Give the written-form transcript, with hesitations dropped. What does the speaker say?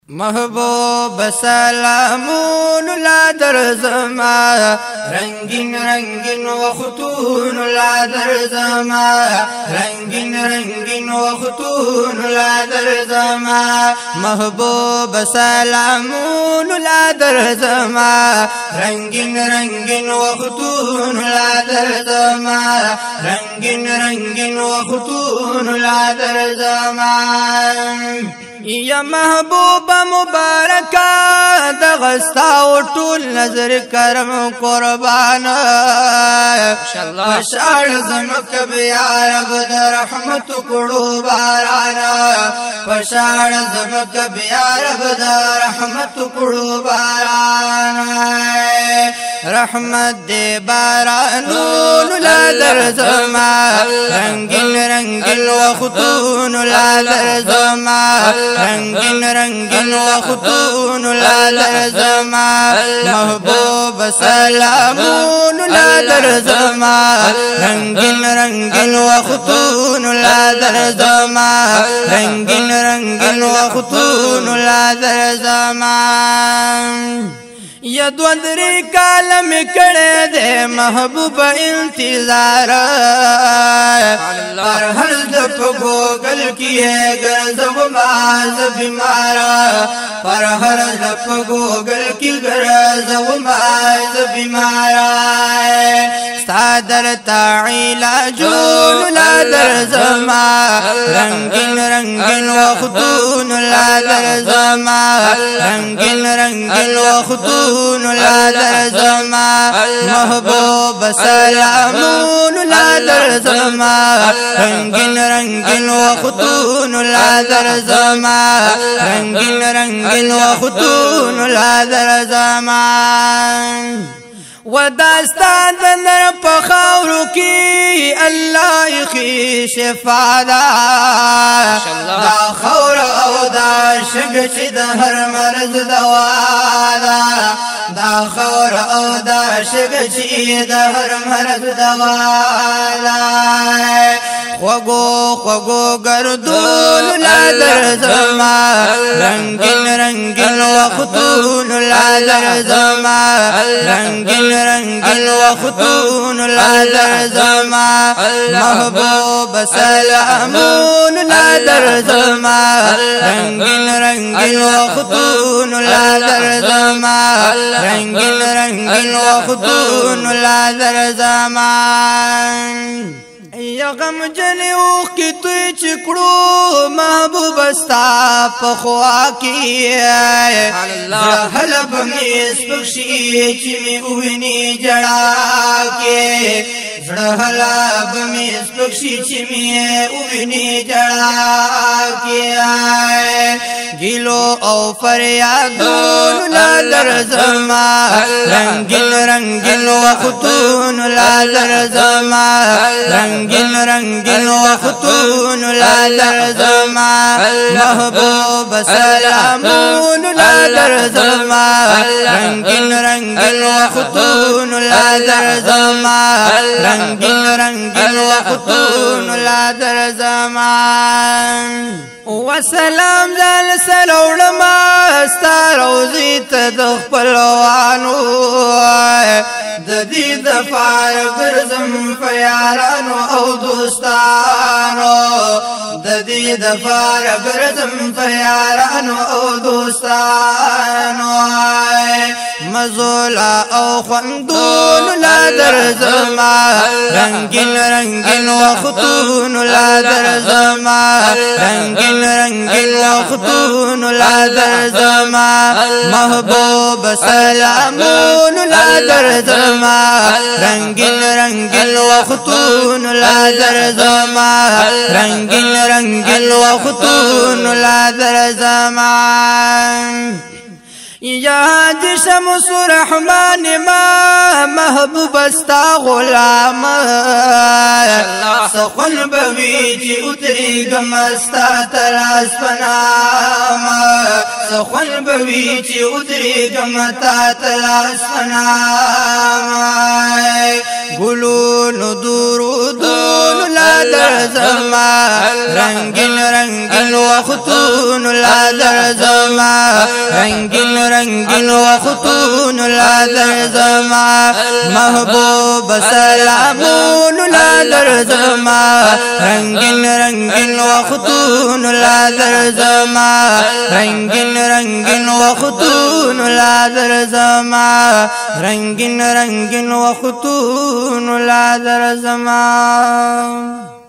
محبوب سلامون لا درزما رنگین رنگین وختون لا درزما رنگین رنگین وختون لا درزما محبوب سلامون لا درزما رنگین رنگین وختون لا درزما رنگین رنگین وختون لا درزما یا محبوب مبارکا دغستا و طول نظر کرم قربان پشاڑ زمک بیا رب در رحمت کڑو بارانا پشاڑ زمک بیا رب در رحمت کڑو بارانا رحمت دے بارانون لا درزما رنگین رنگین وختون لا درزما رنگین رنگین وختون لا درزما محبوب سلامون لا درزما رنگین رنگین وختون لا درزما رنگین رنگین وختون لا درزما یا دو دری کالم کڑے دے محبوب انتظار پر ہر دف گوگل کیے گرزو ماز بیمارا پر ہر دف گوگل کی گرزو ماز بیمارا سادر تعیلا جون لا درزما رنگین رنگین وختون لا درزما رنگین رنگین وختون لا درزما محبوب سلامون لا درزما رنگین رنگین وختون لا درزما رنگین رنگین وختون لا درزما وداستان دنر پخاورو کی اللہ خی شفا دا خور او دا شگ چی دا ہر مرض دوا دا خور او دا شگ چی دا ہر مرض دوا خوگو خوگو گردون لا درزما رنگین رنگین وختون لا درزما رنگین رنگین وختون لا درزما محبوب سلامون لا درزما رنگین رنگین وختون لا درزما رنگین رنگین وختون لا درزما یا غم جنی اوخ کی توی چکڑو محبوب استا پخوا کی حلب میں سپکشی چمی اوینی جڑا کے حلب میں سپکشی چمی اوینی جڑا کے گیلو او فریادون لا درزما رنگین رنگین وختون لا درزما رنگین رنگین وختون لا درزما محبوب سلامون لا درزما رنگین رنگین وختون لا درزما رنگین رنگین وختون لا درزما وسلام دل سلوڑما ستا روزی تدخ پلوانو ددی دفار گرزم فیارانو او دوستانو ددی دفار گرزم فیارانو او دوستانو مزولا او خندون لا درزما رنگین رنگین وختون لا درزما رنگین رنگین وختون لا درزما محبوب سلامون لا درزما رنگین رنگین وختون لا درزما رنگین رنگین وختون لا درزما یا شمس رحمان ما محبوب استا غلام سخن بوی چی اتری گم استا تراس پنام سخن بوی چی اتری گم تا تراس پنام گلون درودون لا در زما رنگین رنگین وختون لا در زما رنگین رنگین وختون لا در زما محبوب سلامون لا در زما رنگین رنگین وختون لا در زما رنگین رنگین وختون لا در زما رنگین رنگین وختون لا در زما